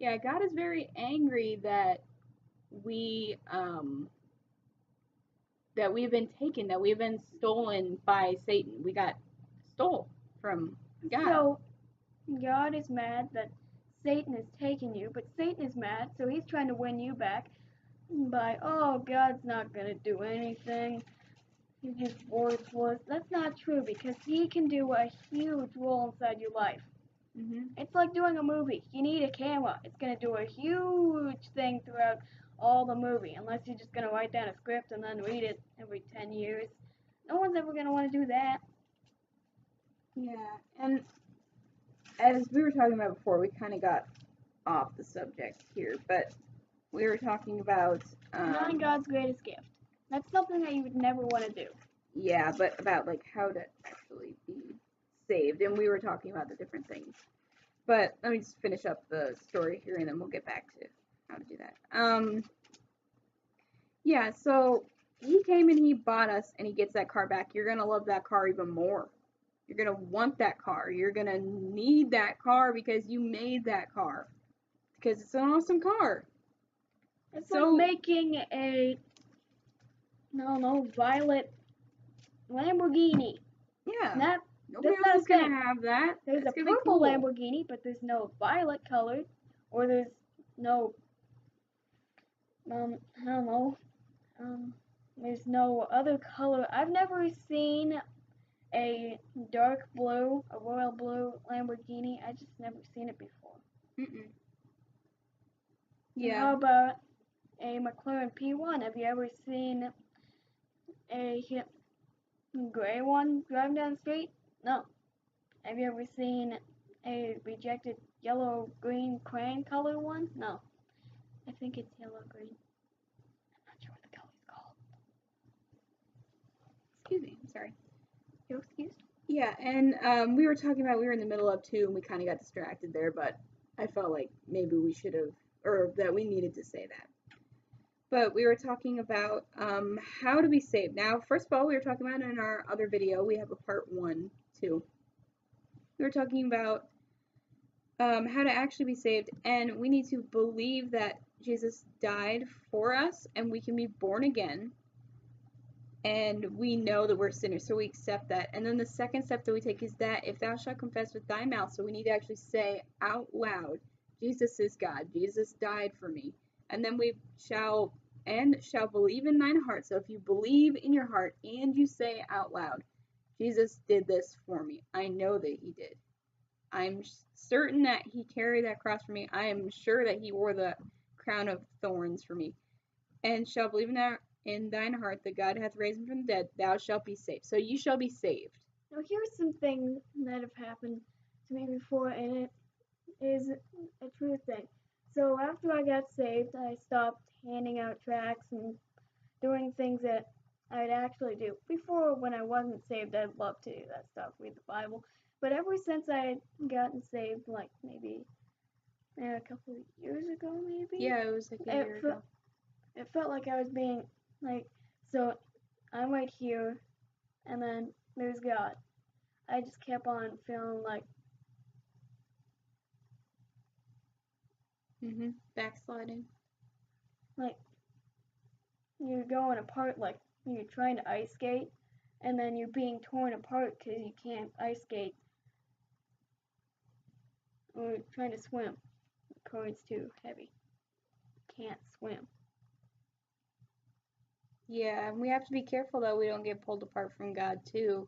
Yeah, God is very angry we that we've been taken, that we've been stolen by Satan. We got stole from God. So God is mad that Satan has taken you, but Satan is mad, so he's trying to win you back by, oh, God's not gonna do anything. He's just worthless. That's not true because he can do a huge role inside your life. It's like doing a movie. You need a camera. It's gonna do a huge thing throughout all the movie, unless you're just gonna write down a script and then read it every 10 years. No one's ever gonna want to do that. Yeah, and as we were talking about before, we kind of got off the subject here, but we were talking about Not God's greatest gift. That's something that you would never want to do. yeah, but about like how to actually be saved, and we were talking about the different things. But let me just finish up the story here, and then we'll get back to how to do that. Yeah, so he came and he bought us, and he gets that car back. You're gonna love that car even more. You're gonna want that car. You're gonna need that car because you made that car. Because it's an awesome car. It's So- like making a, no, violet Lamborghini. Yeah. That Nobody that's else not is a gonna thing. have that. There's That's a gonna be purple cool. Lamborghini, but there's no violet color, or there's no, I don't know, there's no other color. I've never seen a dark blue, a royal blue Lamborghini. I just never seen it before. Mm-mm. And Yeah. how about a McLaren P1? Have you ever seen a gray one driving down the street? No. Have you ever seen a rejected yellow, green, crayon color one? No. I think it's yellow, green. I'm not sure what the color's called. Excuse me. I'm sorry. You're excused? Yeah, and we were talking about we were in the middle of two, and we kind of got distracted there, but I felt like maybe we should have, or that we needed to say that. But we were talking about how to be saved. Now, first of all, we were talking about in our other video, we have a part 1, too. We were talking about how to actually be saved, and we need to believe that Jesus died for us, and we can be born again, and we know that we're sinners, so we accept that. And then the second step that we take is that if thou shalt confess with thy mouth, so we need to actually say out loud, Jesus is God, Jesus died for me. And then we shall believe in thine heart. So if you believe in your heart and you say out loud, Jesus did this for me, I know that he did. I'm certain that he carried that cross for me. I am sure that he wore the crown of thorns for me. And shall believe in thine heart that God hath raised him from the dead, thou shalt be saved. So you shall be saved. Now here's some things that have happened to me before, and it is a true thing. So after I got saved, I stopped handing out tracts and doing things that I'd actually do. Before, when I wasn't saved, I'd love to do that stuff, read the Bible. But ever since I had gotten saved, like maybe a couple of years ago, maybe? Yeah, it was like a year ago. It felt like I was being, like, so I'm right here, and then there's God. I just kept on feeling like, Backsliding. like, you're going apart, like you're trying to ice skate, and then you're being torn apart because you can't ice skate. Or trying to swim. The current's too heavy. Can't swim. Yeah, and we have to be careful that we don't get pulled apart from God too.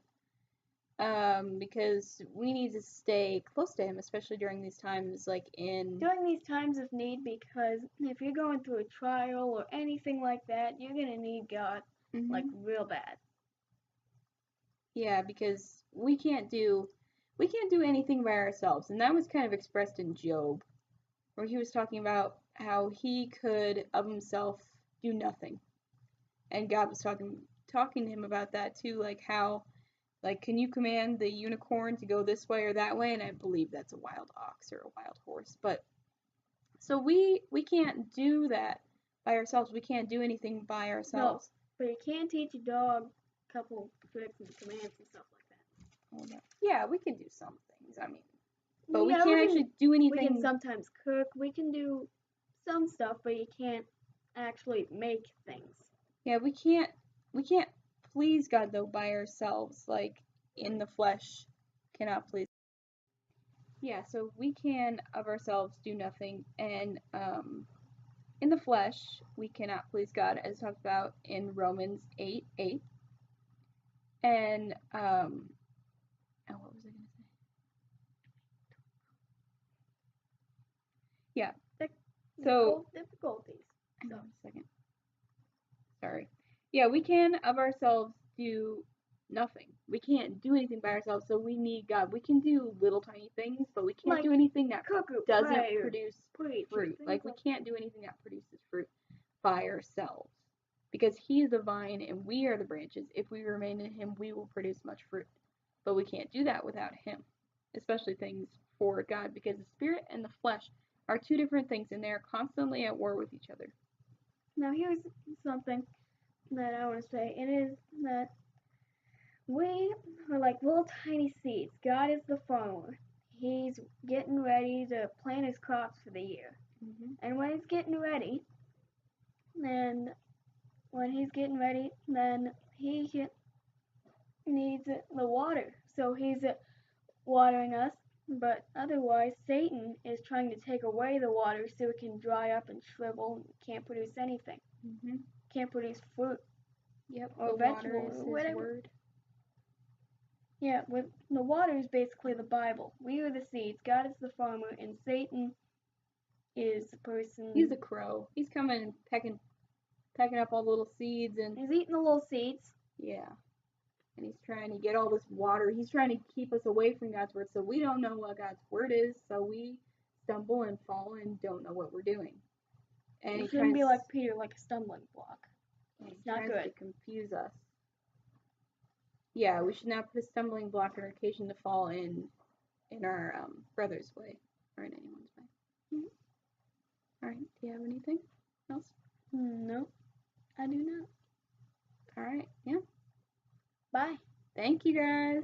Because we need to stay close to him, especially during these times, during these times of need, because if you're going through a trial or anything like that, you're gonna need God, like real bad. Yeah, because we can't do anything by ourselves, and that was kind of expressed in Job, where he was talking about how he could of himself do nothing, and God was talking to him about that too, like how, like, can you command the unicorn to go this way or that way? And I believe that's a wild ox or a wild horse. But so we can't do that by ourselves. We can't do anything by ourselves. No, but you can teach a dog a couple tricks and commands and stuff like that. Yeah, we can do some things. I mean, But we Yeah, can't actually do we anything. can sometimes cook. We can do some stuff, but you can't actually make things. Yeah, we can't please God though by ourselves, like in the flesh cannot please. Yeah, so we can of ourselves do nothing, and in the flesh we cannot please God, as talked about in Romans 8:8. And oh, what was I gonna say? Yeah. So difficulties. hang on a second. Sorry. Yeah, we can of ourselves do nothing. We can't do anything by ourselves, so we need God. We can do little tiny things, but we can't Like do anything that cook, doesn't pray, produce preach, fruit. things Like we can't do anything that produces fruit by ourselves. Because he is the vine and we are the branches. If we remain in him, we will produce much fruit. But we can't do that without him. Especially things for God, because the spirit and the flesh are two different things and they are constantly at war with each other. Now here's something that I want to say. It is that we are like little tiny seeds. God is the farmer. He's getting ready to plant his crops for the year. Mm-hmm. And when he's getting ready, then he needs the water. So he's watering us, but otherwise Satan is trying to take away the water so it can dry up and shrivel and can't produce anything. Mm-hmm. Can't produce fruit. Yep, or the vegetable, water is his whatever. word. Yeah, with the water is basically the Bible. We are the seeds, God is the farmer, and Satan is the person. He's a crow. He's coming and pecking up all the little seeds, and he's eating the little seeds. yeah. And he's trying to get all this water. He's trying to keep us away from God's word, so we don't know what God's word is, so we stumble and fall and don't know what we're doing. And It shouldn't be like Peter, like a stumbling block. It's not good. To confuse us. Yeah, we should not put a stumbling block on occasion to fall in our brother's way or in anyone's way. Mm-hmm. All right. Do you have anything else? No, I do not. All right. Yeah. Bye. Thank you guys.